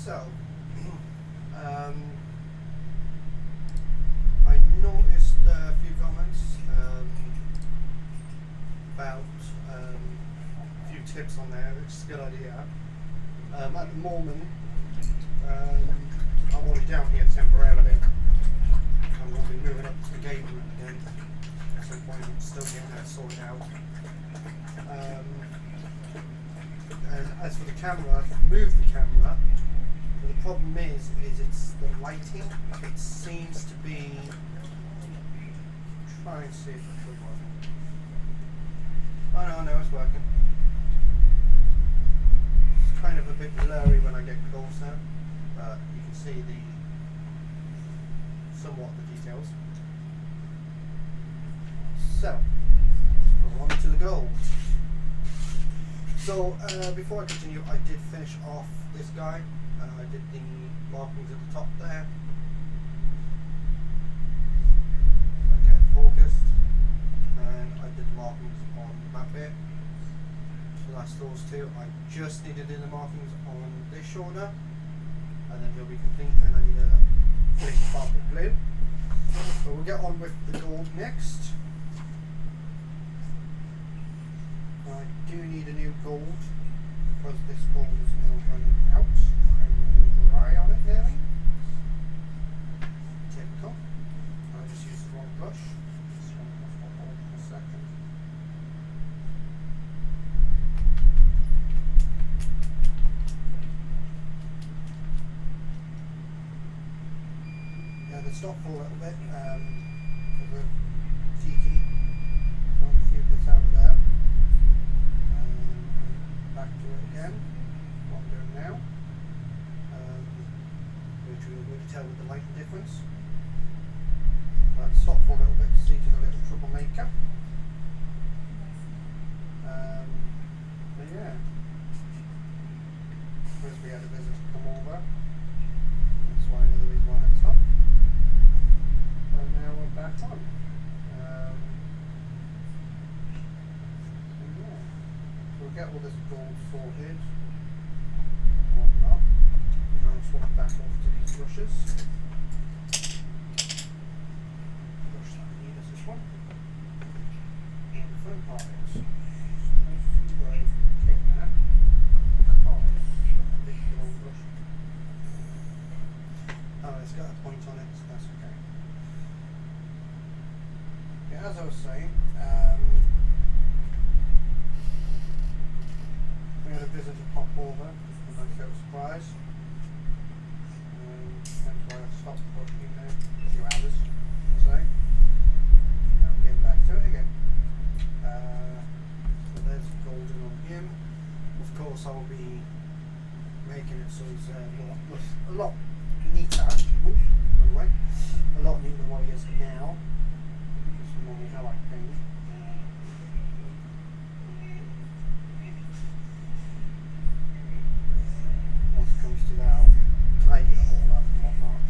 So, I noticed a few comments about a few tips on there, which is a good idea. At the moment, I'm only down here temporarily. I'm going to be moving up to the game room again at some point. I'm still getting that sorted out. And as for the camera, I've moved the camera. But the problem is it's the lighting. It seems to be. Try and see if it should work. Oh no, it's working. It's kind of a bit blurry when I get closer, but you can see somewhat the details. So, we're on to the gold. So, before I continue, I did finish off this guy. I did the markings at the top there. I get it focused, and I did markings on that bit. So that's those two. I just need to do the markings on this shoulder, and then he'll be complete. And I need a flick pop of blue. So we'll get on with the gold next. I do need a new gold because this gold is now running out. I'm running dry on it nearly. Typical. I just used the wrong brush. Just run off my hold for a second. Yeah, they stopped for a little bit because of Tiki. Throwing a few bits out of there. Back to it again, what I'm doing now, which we'll be able to tell with the lighting difference. I'll stop for a little bit to see to the little troublemaker. But yeah, first we had a visitor come over, that's why another reason why I had to stop. And now we're back on. We'll get all this gold sorted, whatnot, and I'll swap back off to these brushes. Brush that I need is this one. And the front part is just trying to see where I get that, because a big long brush. Oh, it's got a point on it, so that's okay. Yeah, as I was saying, we had a visitor pop over, just a nice little surprise. That's why I stopped working in there a few hours, I'll say. Now I'm getting back to it again. So there's golden on him. Of course I will be making it so he's a lot neater. Oops, by the way. A lot neater than what he is now. This is normally how I paint. Comes to that, I'll tidy it all up and whatnot.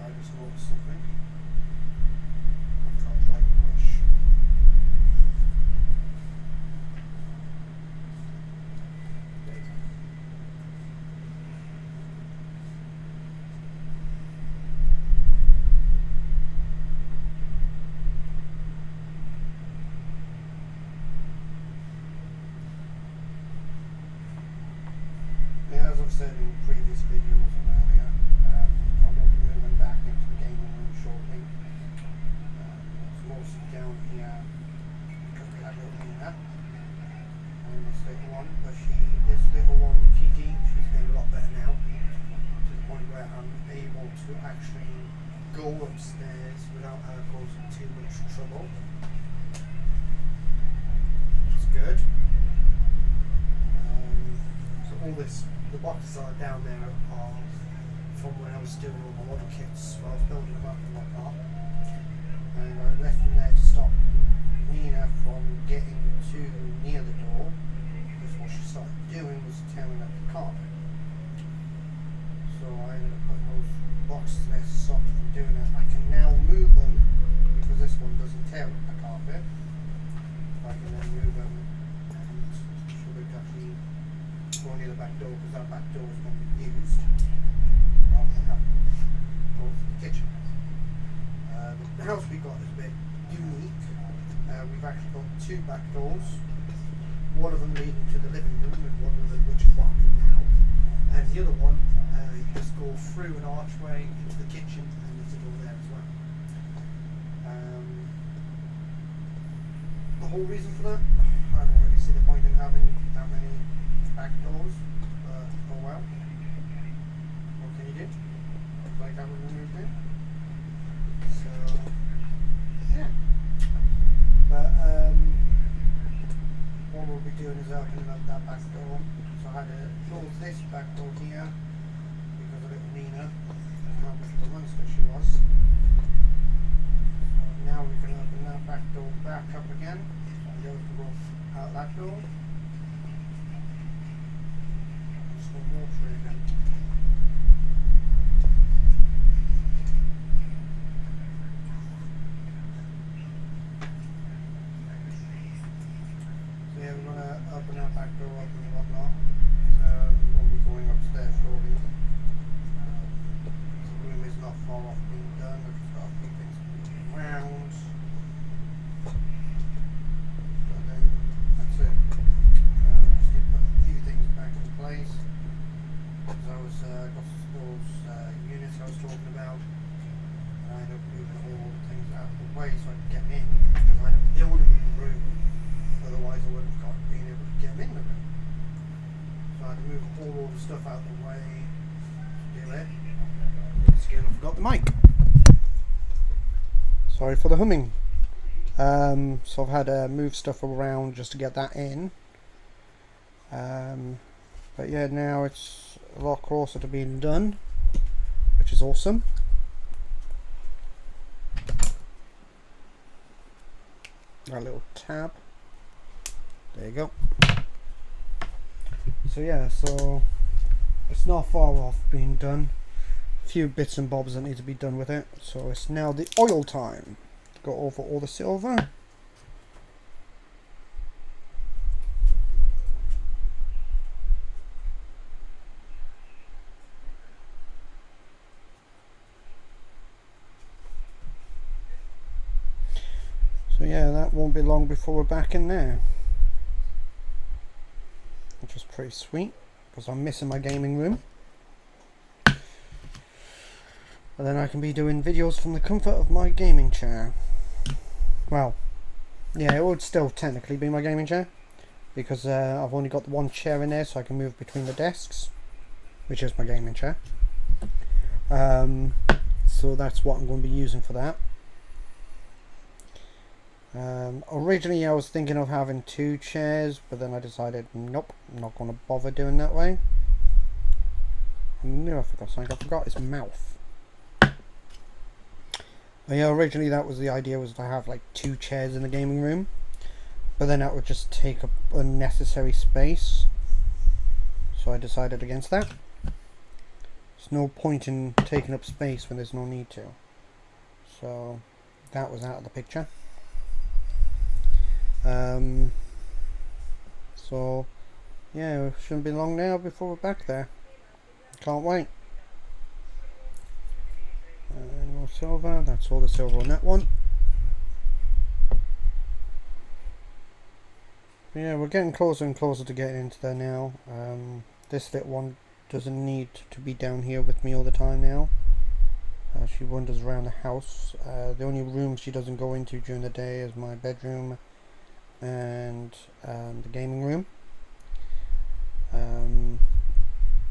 I just noticed something. After I tried the brush. As I've said in previous videos and earlier, I will be moving back into the gaming room shortly. It's mostly down here because we had Rowena and this little one, but this little one, Kiki, she's getting a lot better now, to the point where I'm able to actually go upstairs without her causing too much trouble. It's good. So all this. The boxes that are down there are from when I was doing all my model kits, when I was building them up and whatnot. And I left them there to stop Nina from getting too near the door, because what she started doing was tearing up the back door because that back door is going to be used rather than having doors to the kitchen. The house we got is a bit unique. We've actually got two back doors, one of them leading to the living room and one of them, which is what I'm in now, and the other one you just go through an archway into the kitchen and there's a door there as well. The whole reason for that, I don't really see the point in having that many back doors, but oh well. What can you do? Looks like that was moved in. So, yeah. But, what we'll be doing is opening up that back door. So I had to close this back door here because of little Nina and how much of a monster she was. So now we can open that back door back up again. And go to go out that door. Just no water again. So yeah, we're gonna open that back door up and whatnot. We'll be going upstairs shortly. The room is not far off being done. I've just got a few things moving around. But then that's it. Just need to put a few things back in place. Because I was got those units I was talking about. And I ended up moving all the things out of the way so I could get them in. Because I had to build them in the room. Otherwise I wouldn't have been able to get them in the room. So I had to move all the stuff out of the way to do it. Once again, I forgot the mic. Sorry for the humming. So I've had to move stuff around just to get that in. But yeah, now it's a lot closer to being done, which is awesome. Got a little tab. There you go. So yeah, so it's not far off being done. A few bits and bobs that need to be done with it. So it's now the oil time. Go over all the silver. So yeah, that won't be long before we're back in there. Which is pretty sweet, because I'm missing my gaming room. And then I can be doing videos from the comfort of my gaming chair. Well, yeah, it would still technically be my gaming chair, because I've only got the one chair in there, so I can move between the desks, which is my gaming chair. So that's what I'm going to be using for that. Originally I was thinking of having two chairs, but then I decided nope, I'm not going to bother doing that way. I knew I forgot something. I forgot his mouth. But yeah, originally that was the idea, was to have like two chairs in the gaming room, but then that would just take up unnecessary space, so I decided against that. There's no point in taking up space when there's no need to, so that was out of the picture. So yeah, it shouldn't be long now before we're back there. Can't wait. And more silver, that's all the silver on that one. Yeah, we're getting closer and closer to getting into there now. This little one doesn't need to be down here with me all the time now. She wanders around the house. The only room she doesn't go into during the day is my bedroom and the gaming room,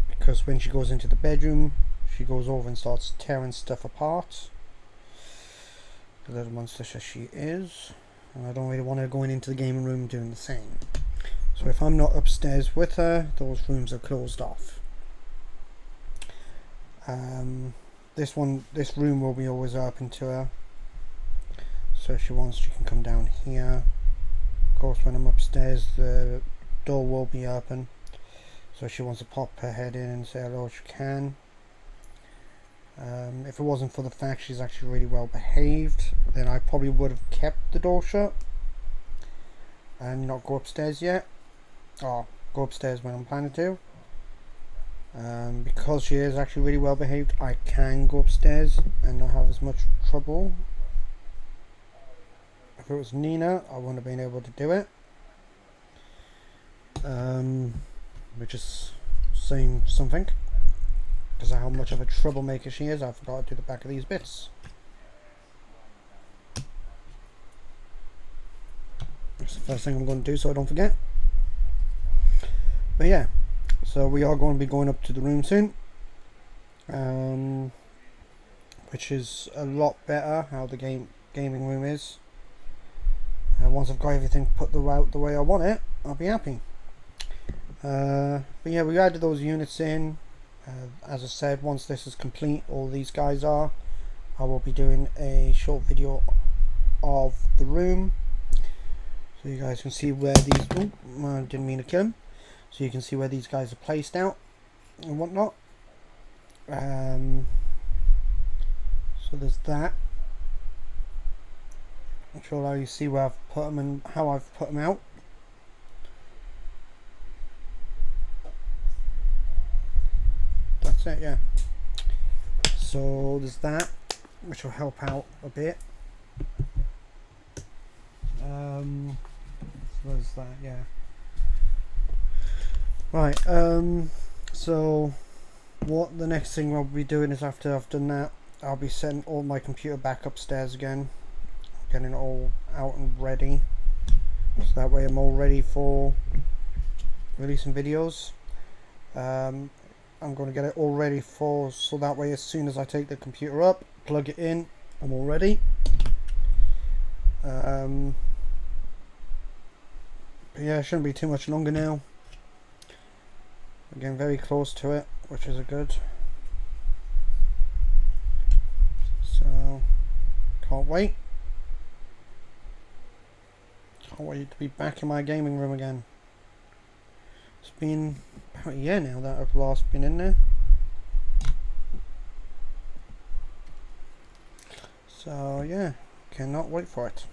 because when she goes into the bedroom she goes over and starts tearing stuff apart, the little monster as she is, and I don't really want her going into the gaming room doing the same. So if I'm not upstairs with her, those rooms are closed off. This room will be always open to her, so if she wants, she can come down here. Of course, when I'm upstairs, the door will be open, so if she wants to pop her head in and say hello, she can. If it wasn't for the fact she's actually really well behaved, then I probably would have kept the door shut and not go upstairs yet, or go upstairs when I'm planning to. Because she is actually really well behaved, I can go upstairs and not have as much trouble. If it was Nina, I wouldn't have been able to do it. Which is saying something, because of how much of a troublemaker she is. I forgot to do the back of these bits. That's the first thing I'm going to do so I don't forget. But yeah, so we are going to be going up to the room soon, which is a lot better how the gaming room is. Once I've got everything put the way I want it, I'll be happy. But yeah, we added those units in. As I said, once this is complete, all these guys are, I will be doing a short video of the room, so you guys can see where these. Oh, I didn't mean to kill him. So you can see where these guys are placed out and whatnot. So there's that, which will allow you to see where I've put them and how I've put them out. That's it, yeah. So there's that, which will help out a bit. So there's that, yeah. Right, so what the next thing I'll be doing is, after I've done that, I'll be setting all my computer back upstairs again, getting it all out and ready, so that way I'm all ready for releasing videos. I'm going to get it all ready so that way as soon as I take the computer up, plug it in, I'm all ready. But yeah, it shouldn't be too much longer now. We're getting very close to it, which is a good. So, can't wait. Can't wait to be back in my gaming room again. It's been about a year now that I've last been in there. So yeah, cannot wait for it.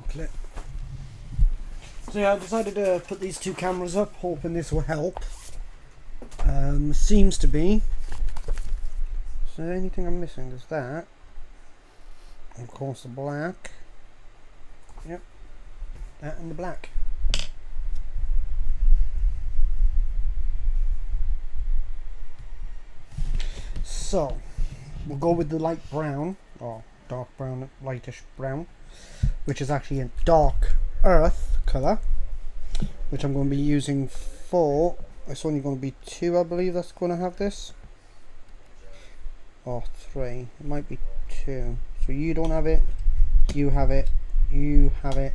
Clip. So yeah, I decided to put these two cameras up, hoping this will help. Seems to be. Is there anything I'm missing? There's that. And of course the black. Yep. That and the black. So we'll go with the light brown, or dark brown, lightish brown, which is actually a dark earth colour, which I'm going to be using for, it's only going to be 2 I believe that's going to have this, or 3, it might be 2. So you don't have it, you have it, you have it,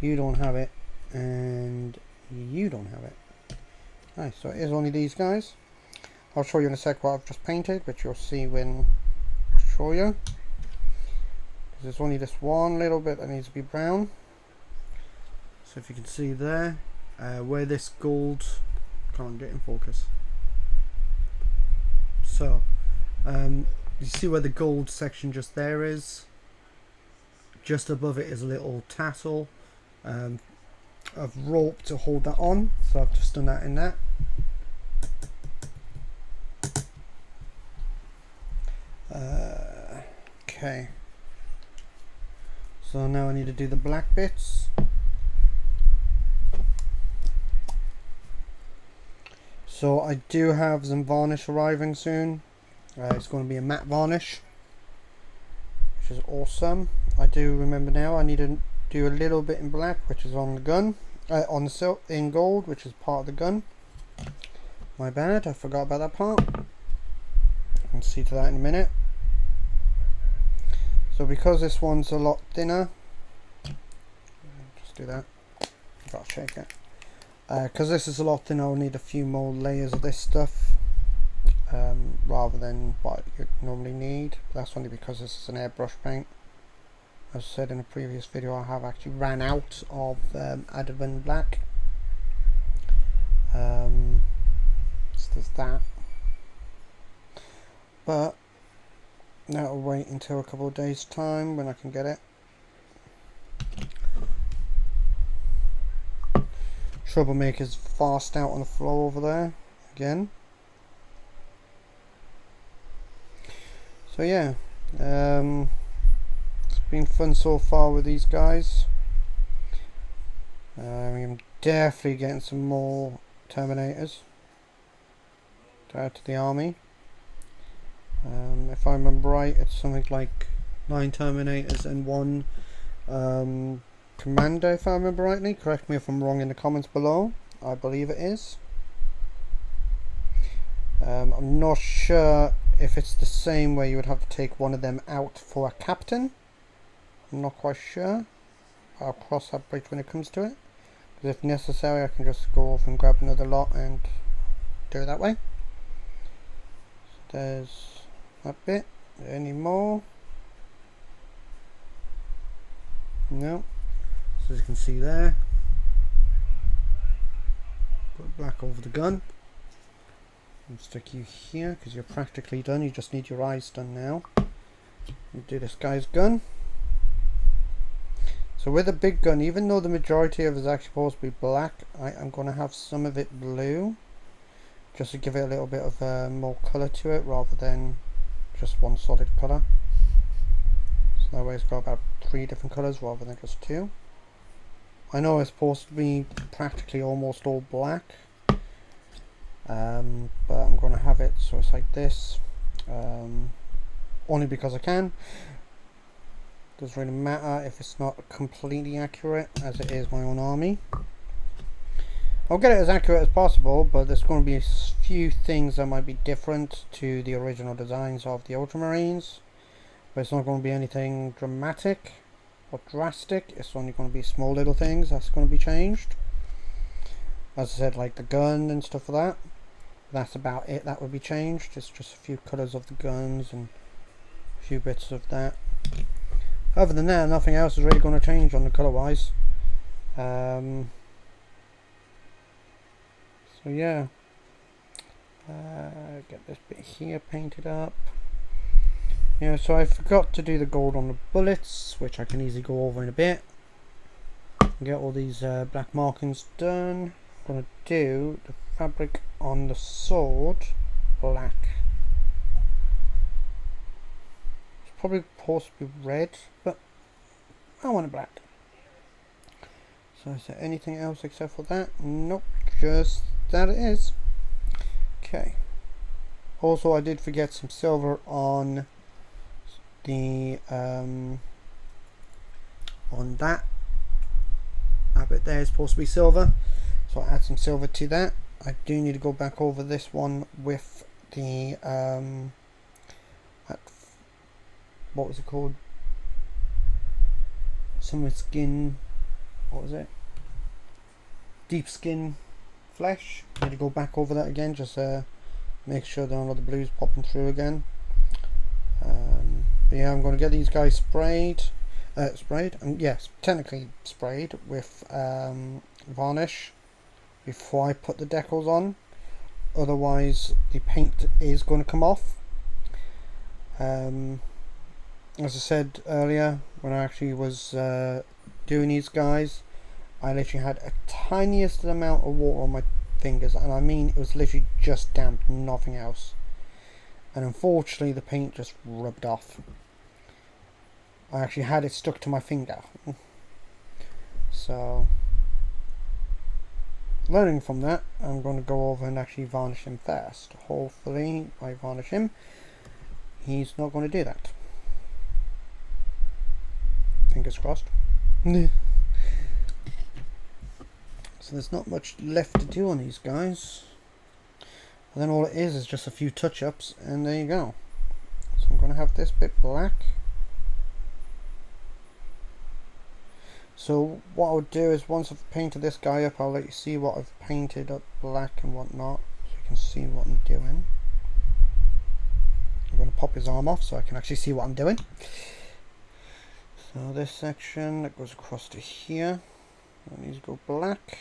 you don't have it, and you don't have it. Nice, so it is only these guys. I'll show you in a sec what I've just painted, which you'll see when I show you. There's only this one little bit that needs to be brown. So if you can see there, where this gold, can't get in focus. So you see where the gold section just there is. Just above it is a little tassel of rope to hold that on. So I've just done that in that. Okay. So now I need to do the black bits. So I do have some varnish arriving soon. It's going to be a matte varnish, which is awesome. I do remember now I need to do a little bit in black, which is on the gun, on the silk in gold, which is part of the gun. My bad, I forgot about that part. I'll see to that in a minute. So because this one's a lot thinner, just do that, I've got to shake it. Because this is a lot thinner, I'll need a few more layers of this stuff, rather than what you'd normally need. That's only because this is an airbrush paint. As I said in a previous video, I have actually ran out of Adavan black. So there's that. But That'll wait until a couple of days time when I can get it. Troublemaker's fast out on the floor over there again. So yeah, it's been fun so far with these guys. I'm definitely getting some more terminators to add to the army. If I remember right, it's something like 9 terminators and 1 commander, if I remember rightly. Correct me if I'm wrong in the comments below. I believe it is. I'm not sure if it's the same where you would have to take one of them out for a captain. I'm not quite sure. I'll cross that bridge when it comes to it. Because if necessary, I can just go off and grab another lot and do it that way. So there's that bit. Any more? No. So as you can see there, put black over the gun. And stick you here because you're practically done. You just need your eyes done now. You do this guy's gun. So with a big gun, even though the majority of it is actually supposed to be black, I'm going to have some of it blue, just to give it a little bit of more colour to it rather than just one solid colour. So that way it's got about 3 different colours rather than just 2. I know it's supposed to be practically almost all black, but I'm going to have it so it's like this, only because I can. Doesn't really matter if it's not completely accurate, as it is my own army. I'll get it as accurate as possible, but there's going to be a few things that might be different to the original designs of the Ultramarines. But it's not going to be anything dramatic or drastic. It's only going to be small little things that's going to be changed. As I said, like the gun and stuff like that. That's about it that would be changed. It's just a few colours of the guns and a few bits of that. Other than that, nothing else is really going to change on the colour wise. So yeah, get this bit here painted up. Yeah, so I forgot to do the gold on the bullets, which I can easily go over in a bit. Get all these black markings done. I'm going to do the fabric on the sword black. It's probably supposed to be red, but I want it black. So is there anything else except for that? Nope, just that it is. Okay. Also, I did forget some silver on the on that bit there is supposed to be silver, so I'll add some silver to that. I do need to go back over this one with the what was it called? Some skin. What was it? Deep skin flesh. Need to go back over that again. Just make sure there are not the blues popping through again. But yeah, I'm going to get these guys sprayed. Yes, technically sprayed with varnish before I put the decals on. Otherwise, the paint is going to come off. As I said earlier, when I actually was doing these guys, I literally had a tiniest amount of water on my fingers, and I mean it was literally just damp, nothing else. And unfortunately the paint just rubbed off. I actually had it stuck to my finger. So, learning from that, I'm going to go over and actually varnish him first. Hopefully, I varnish him, he's not going to do that. Fingers crossed. So there's not much left to do on these guys. And then all it is just a few touch-ups, and there you go. So I'm going to have this bit black. So what I'll do is once I've painted this guy up, I'll let you see what I've painted up black and whatnot, so you can see what I'm doing. I'm going to pop his arm off so I can actually see what I'm doing. So this section that goes across to here, that needs to go black,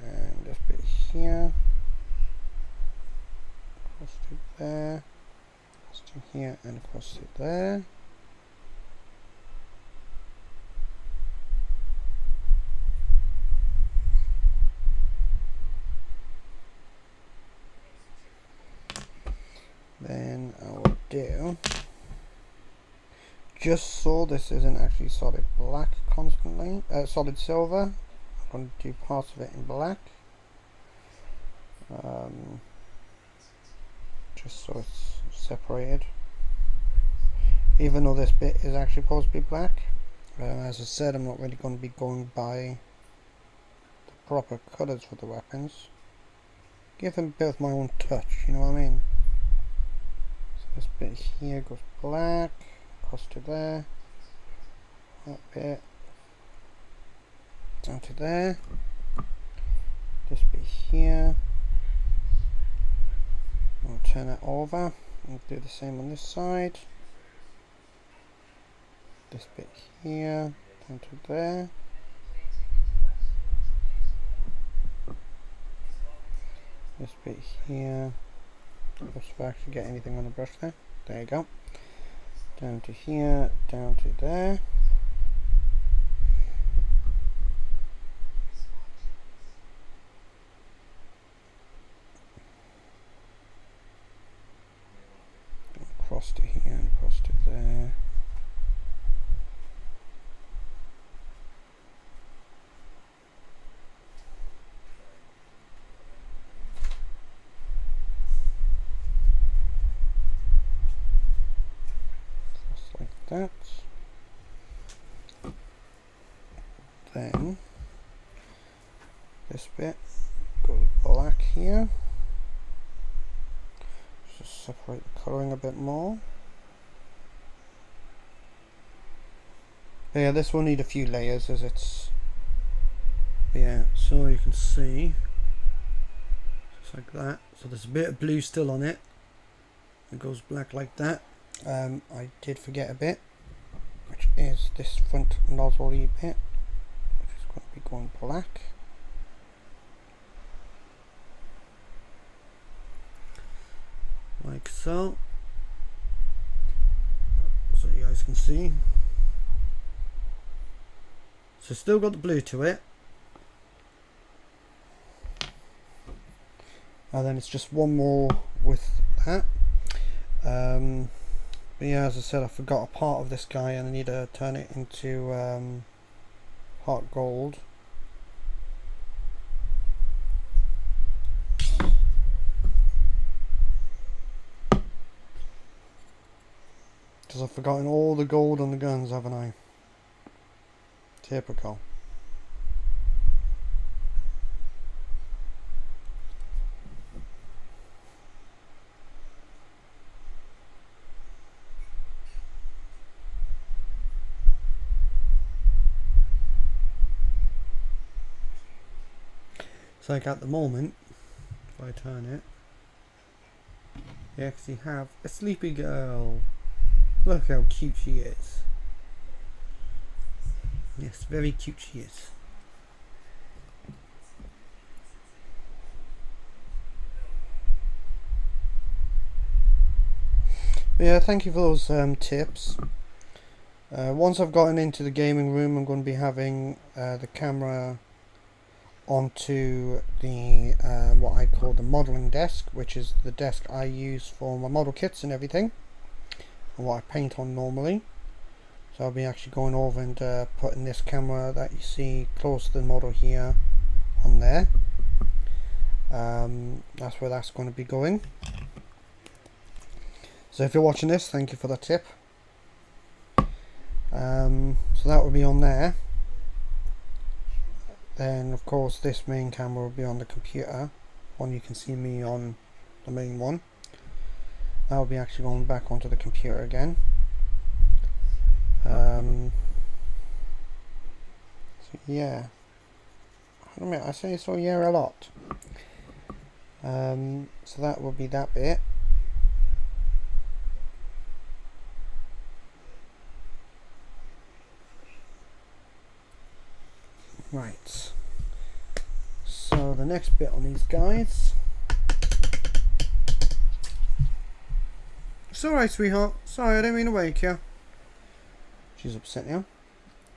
and this bit here, across to there, let's to here and across to there. Then I will do, just so this isn't actually solid black constantly, solid silver, I'm going to do parts of it in black, just so it's separated, even though this bit is actually supposed to be black. As I said, I'm not really going to be going by the proper colours for the weapons, give them a bit of my own touch, you know what I mean. This bit here goes black, across to there, that bit, down to there, this bit here, I'll turn it over and do the same on this side, this bit here, down to there, this bit here. Just if I actually get anything on the brush there. There you go. Down to here, down to there. Across to here and across to there. That. Then this bit goes black here. Just separate the colouring a bit more. But yeah, this will need a few layers as it's, yeah, so you can see just like that. So there's a bit of blue still on it. It goes black like that. I did forget a bit, which is this front nozzle bit, which is going to be going black. Like so. So you guys can see. So still got the blue to it. And then it's just one more with that. But yeah, as I said, I forgot a part of this guy and I need to turn it into hot gold. Because I've forgotten all the gold on the guns, haven't I? Typical. It's like at the moment, if I turn it, you actually have a sleepy girl. Look how cute she is. Yes, very cute she is. But yeah, thank you for those tips. Once I've gotten into the gaming room, I'm going to be having the camera onto the what I call the modelling desk, which is the desk I use for my model kits and everything, and what I paint on normally. So I'll be actually going over and putting this camera that you see close to the model here on there. That's where that's going to be going. So if you're watching this, thank you for the tip. So that will be on there. Then of course this main camera will be on the computer, one you can see me on, the main one. That will be actually going back onto the computer again. So yeah, I admit I say so yeah a lot. So that will be that bit. Right, so the next bit on these guys, It's alright, sweetheart. Sorry, I didn't mean to wake you. She's upset now.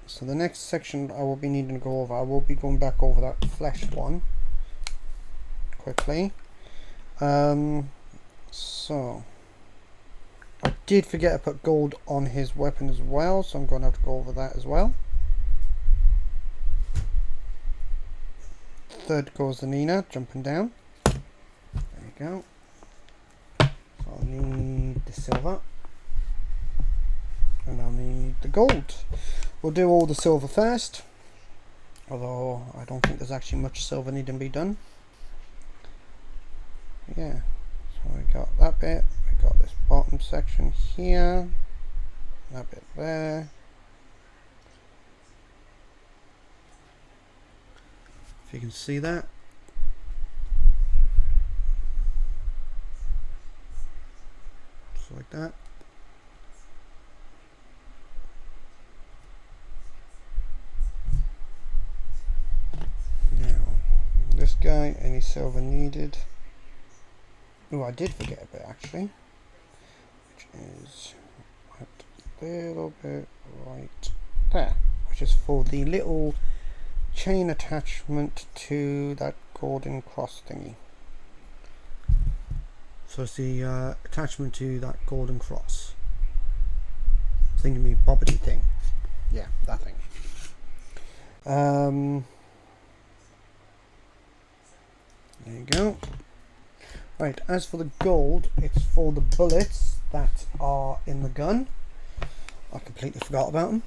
So the next section I will be needing to go over, I will be going back over that flesh one quickly. So I did forget to put gold on his weapon as well, so I'm going to have to go over that as well. Third goes the Nina, jumping down. There you go. So I'll need the silver. And I'll need the gold. We'll do all the silver first. Although I don't think there's actually much silver needing to be done. Yeah. So we got that bit. We got this bottom section here. That bit there. If you can see that. Just like that. Now, this guy, any silver needed? Oh, I did forget a bit actually. Which is a little bit right there. Which is for the little chain attachment to that golden cross thingy. So it's the attachment to that golden cross. Thingy bobbity thing. Yeah, that thing. There you go. Right, as for the gold, it's for the bullets that are in the gun. I completely forgot about them.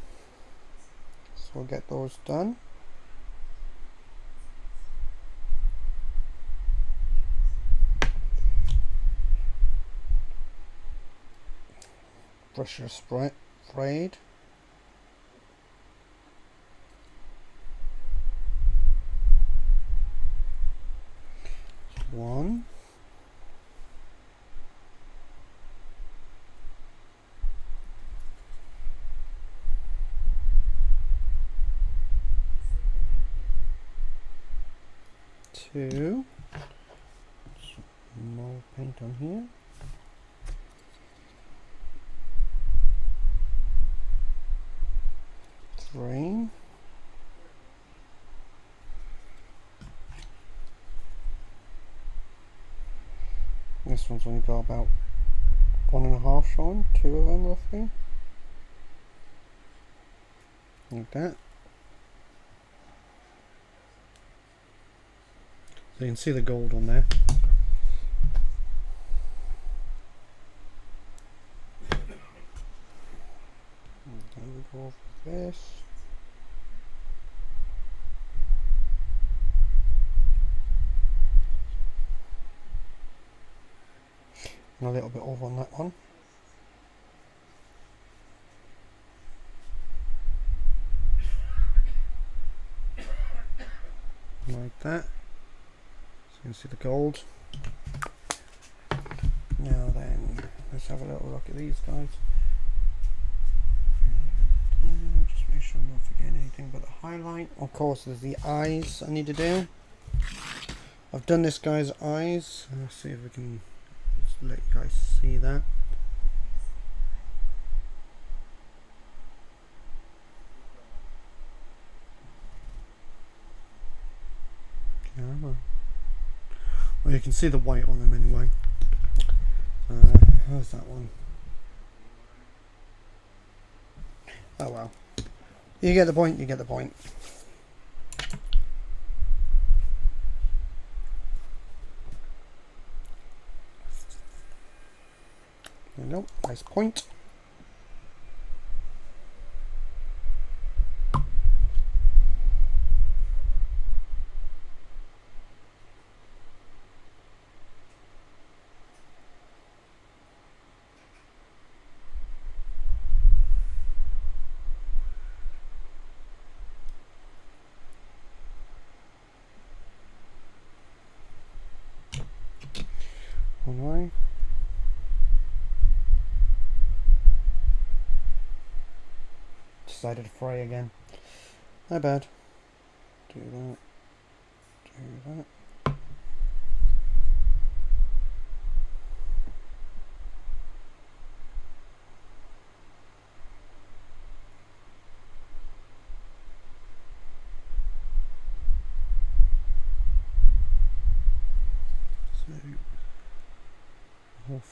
So we'll get those done. Brusher sprayed. One. Two. Some more paint on here. Three. This one's only got about 1.5 showing, 2 of them roughly. Like that. So you can see the gold on there. And then we go over this. And a little bit over on that one. Like that. So you can see the gold. Now then, let's have a little look at these guys. Just make sure I'm not forgetting anything but the highlight. Of course, there's the eyes I need to do. I've done this guy's eyes. Let's see if we can just let you guys see that. Camera. Well, you can see the white on them anyway. How's that one? Oh well. You get the point, you get the point. There you go, nice point. Alright. Decided to fry again. My bad. Do that. Do that.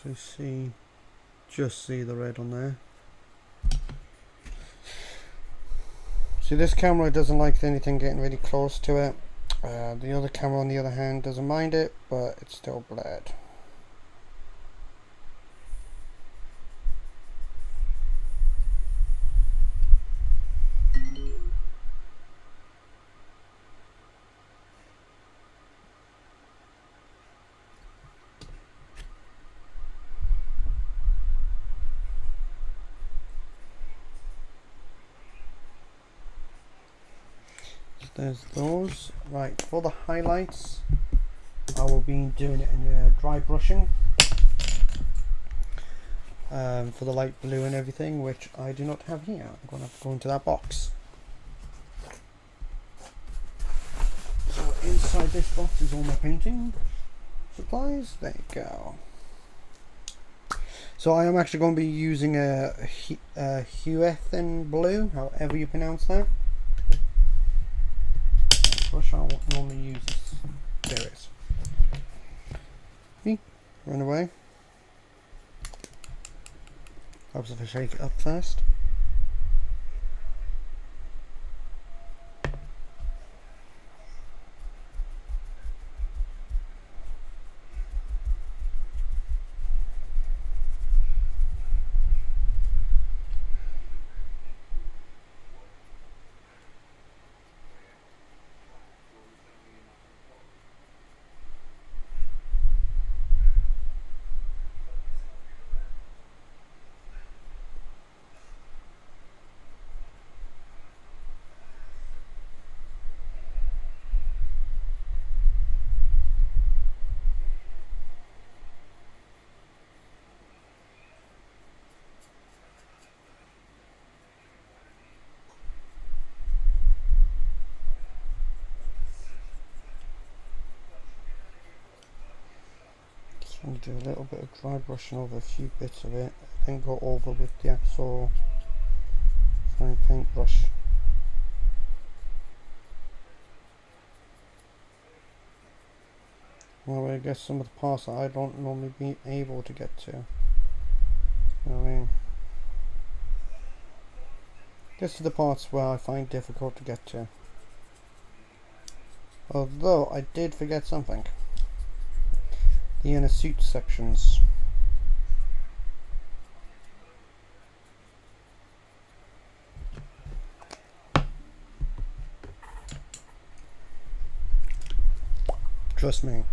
actually just see the red on there. See, this camera doesn't like anything getting really close to it. The other camera on the other hand doesn't mind it, but it's still blurred. There's those. Right, for the highlights, I will be doing it in dry brushing for the light blue and everything, which I do not have here. I'm going to have to go into that box. So inside this box is all my painting supplies. There you go. So I am actually going to be using a leviathan blue, however you pronounce that. Brush I won't normally use this. There it is. Run away. Helps if I shake it up first. I'm going to do a little bit of dry brushing over a few bits of it, then go over with the actual fine paintbrush. Well, I guess some of the parts that I don't normally be able to get to. You know what I mean? This are the parts where I find difficult to get to. Although I did forget something. The inner suit sections. Trust me.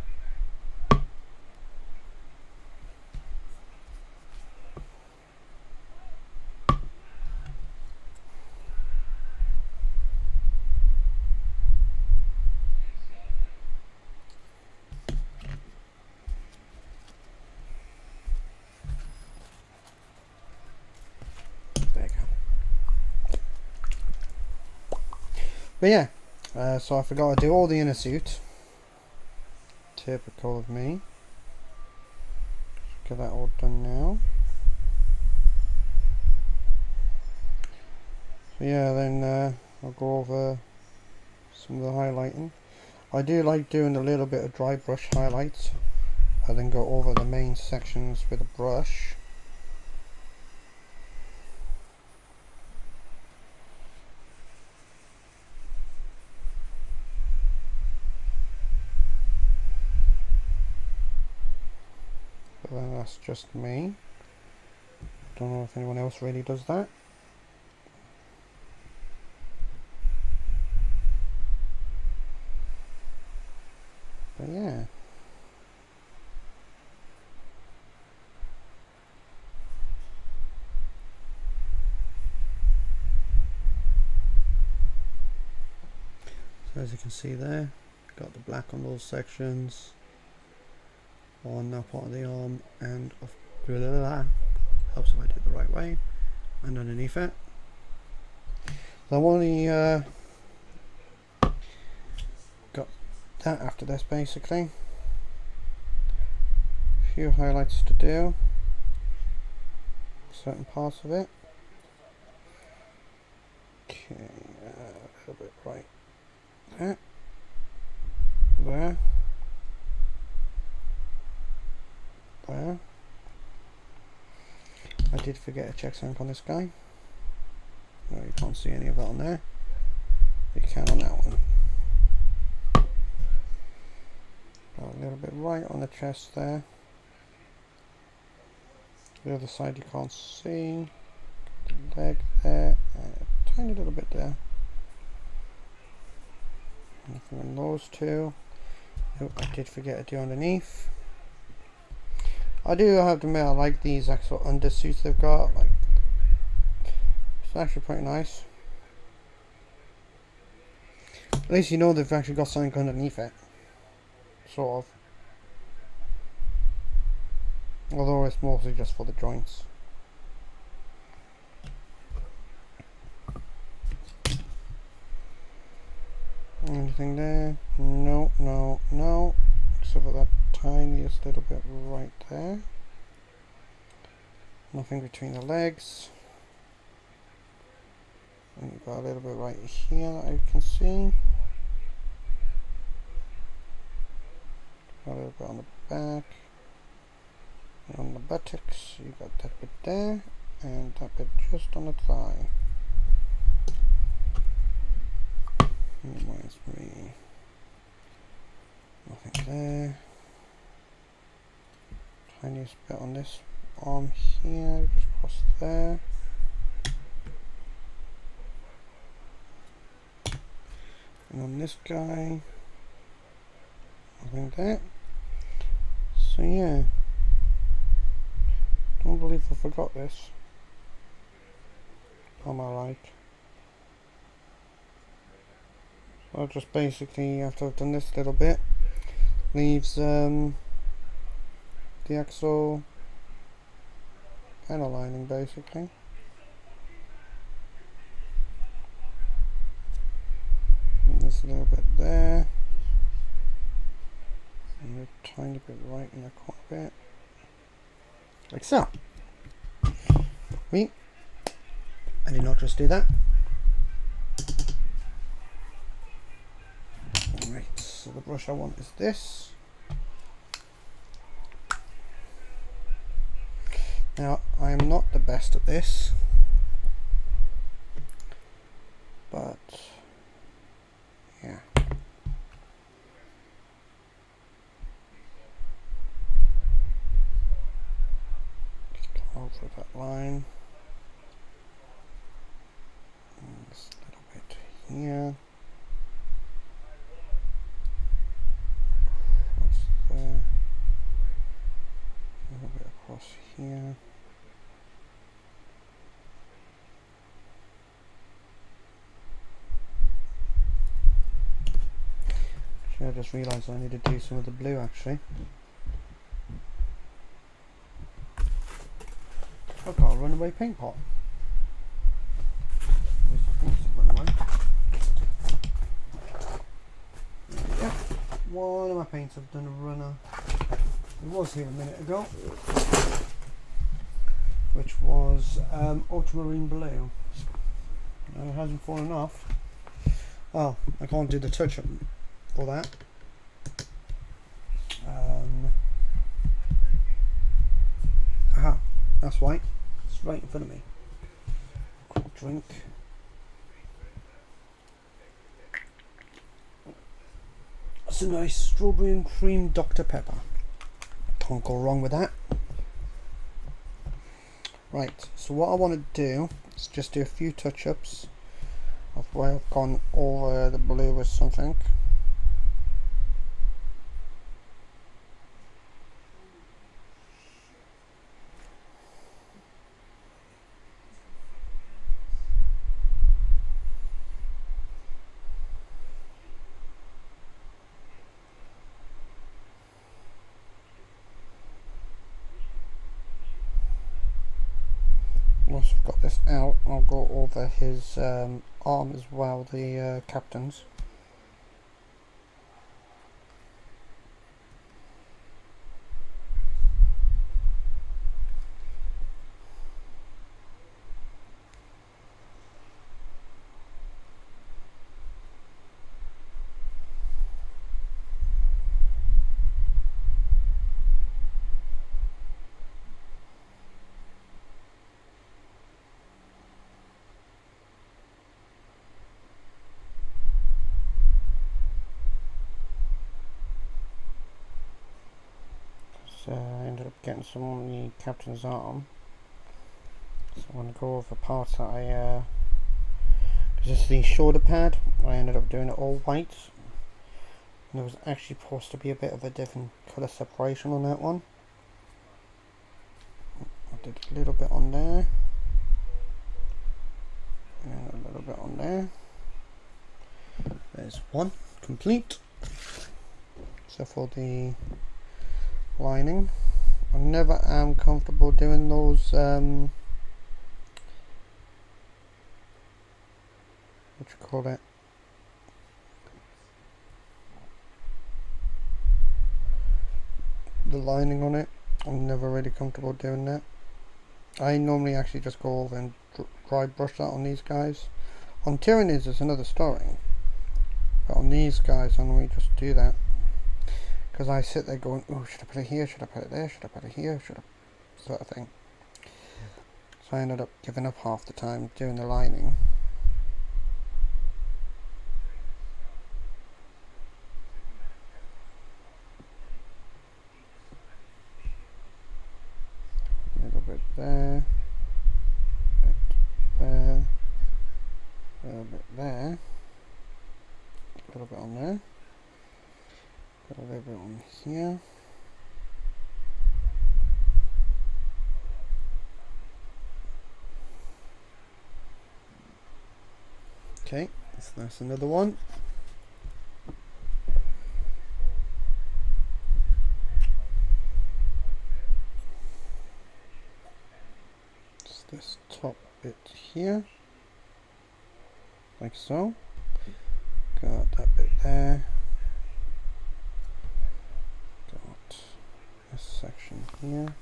But yeah, so I forgot to do all the inner suit. Typical of me. Get that all done now. So yeah, then I'll go over some of the highlighting. I do like doing a little bit of dry brush highlights. I then go over the main sections with a brush. But then that's just me. Don't know if anyone else really does that. But yeah. So as you can see there, got the black on those sections, on that part of the arm, and helps if I do it the right way, and underneath it. So I've only got that after this basically. A few highlights to do, certain parts of it. Okay, a little bit right there, there, there, did forget to check something on this guy. No, you can't see any of that on there. You can on that one. Got a little bit right on the chest there. The other side you can't see. The leg there, and a tiny little bit there. Nothing on those two. Oh, I did forget to do underneath. I do have to admit, I like these actual undersuits they've got. Like, it's actually pretty nice. At least you know they've actually got something underneath it. Sort of. Although it's mostly just for the joints. Anything there? No, no, no. Except for that tiniest little bit right there. Nothing between the legs. And you've got a little bit right here that I can see. Got a little bit on the back. And on the buttocks, you got that bit there. And that bit just on the thigh. Reminds me. Nothing there. Tiniest bit on this arm here, just across there. And on this guy, nothing there. So yeah, don't believe I forgot this. Am I right? So just basically, after I've done this little bit, leaves the actual panel lining basically. And there's a little bit there. And a tiny bit right in the corner bit. Like so. Wait. I did not just do that. Right, so the brush I want is this. Now, I am not the best at this, but yeah. Just go over that line. And this little bit here. Across there. A little bit across here. I just realised I need to do some of the blue actually. I've got a runaway paint pot. Yeah, one of my paints I've done a runner. It was here a minute ago, which was ultramarine blue. It hasn't fallen off. Oh, I can't do the touch up for that. Aha, that's right. It's right in front of me. Quick drink. That's a nice strawberry and cream Dr. Pepper. Can't go wrong with that. Right, so what I want to do is just do a few touch-ups of where I've gone over the blue with something. Once I've got this out, I'll go over his arm as well, the captain's. I ended up getting some on the captain's arm. So I'm going to go over parts that I, because this is the shoulder pad, I ended up doing it all white. And there was actually supposed to be a bit of a different colour separation on that one. I did a little bit on there. And a little bit on there. There's one complete. So for the lining, I never am comfortable doing those what you call it, the lining on it. I'm never really comfortable doing that. I normally actually just go over and dry brush that on these guys. On Tyranids it's another story, but on these guys I normally just do that. Because I sit there going, oh, should I put it here, should I put it there, should I put it here, should I, sort of thing. So I ended up giving up half the time doing the lining. A little bit there, a bit there, a little bit there, a little bit on there, a little bit on here. Okay, so that's another one. Just this top bit here, like so. Got that bit there. Got this section here.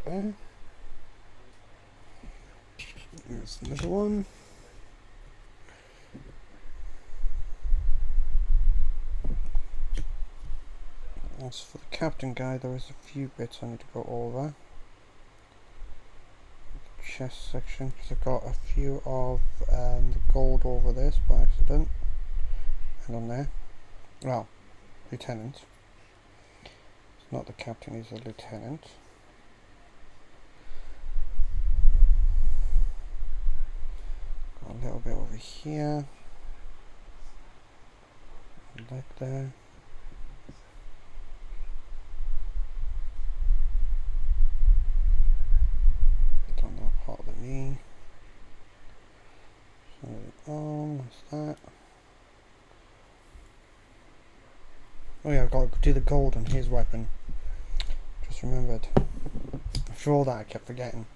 There. There's another one. As for the captain guy, there is a few bits I need to go over. The chest section, because I got a few of the gold over this by accident. And on there. Well, lieutenant. It's not the captain, he's a lieutenant. A little bit over here, like there. On that part of the knee. So the arm, what's that? Oh yeah, I've got to do the gold on his weapon. Just remembered. For all that I kept forgetting.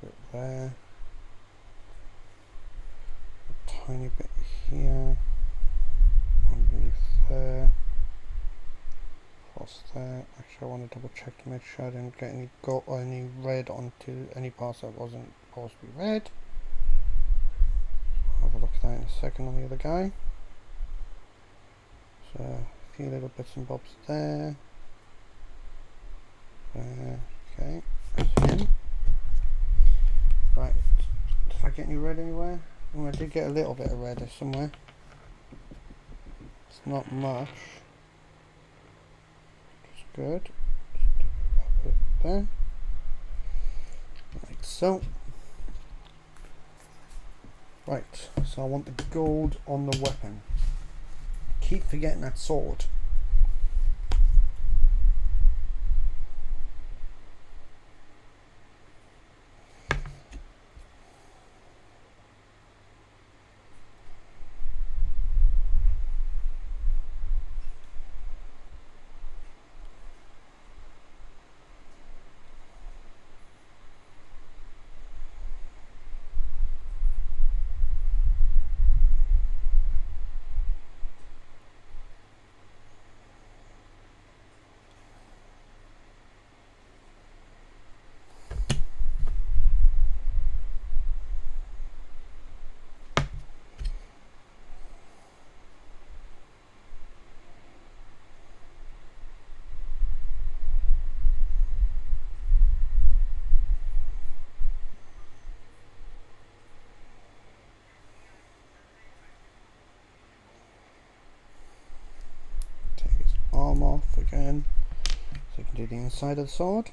A bit there. Tiny bit here, underneath there, across there. Actually, I want to double check to make sure I didn't get any gold or any red onto any parts that wasn't supposed to be red. I'll have a look at that in a second on the other guy. So a few little bits and bobs there. Okay, that's him. Right, did I get any red anywhere? Oh, I did get a little bit of red somewhere. It's not much. Just good. Just put it there. Like so. Right, so I want the gold on the weapon. Keep forgetting that sword. off again, so you can do the inside of the sword.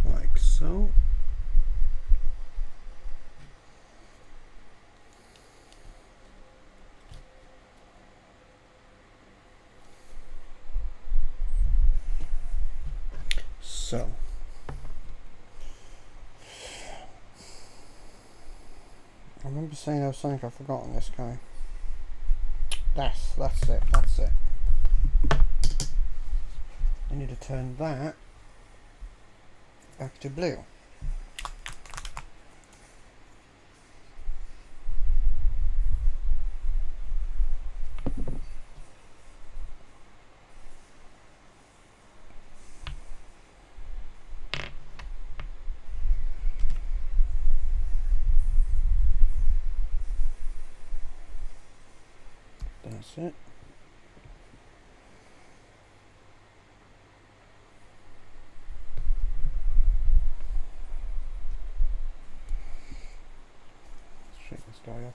Like so. So. I remember saying there was something I've forgotten this guy. That's it. I need to turn that back to blue. That's it. Let's shake this guy up.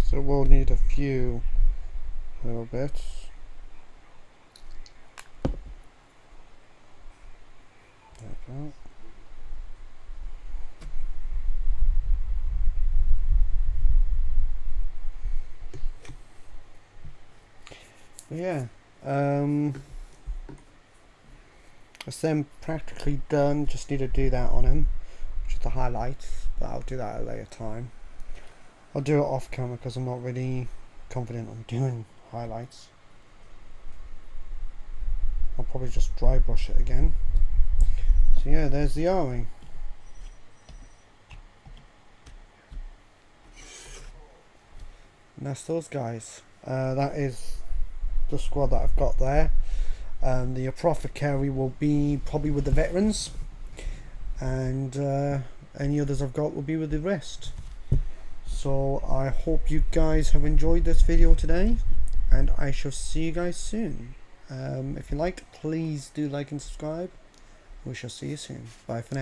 So we'll need a few little bits. There we go. But yeah, it's then practically done. Just need to do that on him, which is the highlights, but I'll do that at a later time. I'll do it off camera because I'm not really confident on doing highlights. I'll probably just dry brush it again. So yeah, there's the army. And that's those guys. That is the squad that I've got there. The apothecary will be probably with the veterans, and any others I've got will be with the rest. So I hope you guys have enjoyed this video today, and I shall see you guys soon. If you liked, please do like and subscribe. We shall see you soon. Bye for now.